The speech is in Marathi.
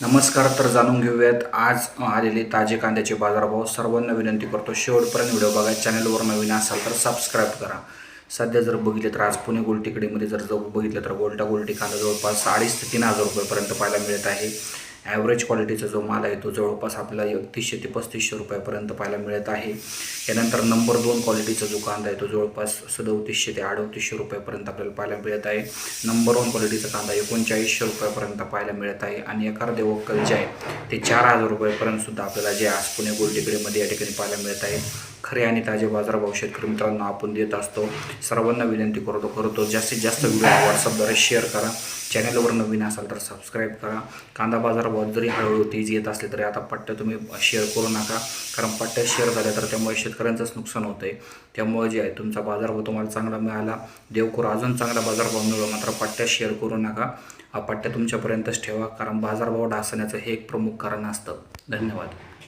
नमस्कार. तर जाणून घेऊयात आज आलेले ताजे कांद्याचे बाजारभाव. सर्वांना विनंती करतो शेवटपर्यंत व्हिडिओ बघा. चॅनलवर नवीन असाल तर सबस्क्राईब करा. सध्या जर बघितलं तर आज पुणे गोल्टीकडेमध्ये जर बघितलं तर गोल्टी कांदा जवळपास 2,500 ते 3,000 रुपयापर्यंत पाहायला मिळत आहे. ॲव्हरेज क्वालिटीचा जो माल आहे तो जवळपास आपल्याला 3100 ते 3500 रुपयापर्यंत पाहायला मिळत आहे. यानंतर नंबर 2 क्वालिटीचा जो कांदा आहे तो जवळपास 3700 ते 3800 रुपयापर्यंत आपल्याला पाहायला मिळत आहे. नंबर 1 क्वालिटीचा कांदा 3900 रुपयापर्यंत पाहायला मिळत आहे. आणि एखादे वक्कल जे आहे ते 4000 रुपयापर्यंत सुद्धा आपल्याला जे आज पुणे गोल्टीकडेमध्ये या ठिकाणी पाहायला मिळत आहे. खरे आणि ताजे बाजारभाव शेतकरी मित्रांनो आपण देत असतो. सर्वांना विनंती करतो जास्तीत जास्त व्हिडिओ व्हॉट्सअपद्वारे शेअर करा. चॅनलवर नवीन असाल तर सबस्क्राईब करा. कांदा बाजारभाव जरी हळूहळू तेजी येत असले तरी आता पट्ट्या तुम्ही शेअर करू नका, कारण पट्ट्या शेअर झाल्या तर त्यामुळे शेतकऱ्यांचंच नुकसान होतं आहे. त्यामुळे जे आहे तुमचा बाजारभाव तुम्हाला चांगला मिळाला, देव करू अजून चांगला बाजारभाव मिळवा, मात्र पट्ट्या शेअर करू नका. पट्ट्या तुमच्यापर्यंतच ठेवा, कारण बाजारभाव ढासण्याचं हे एक प्रमुख कारण असतं. धन्यवाद.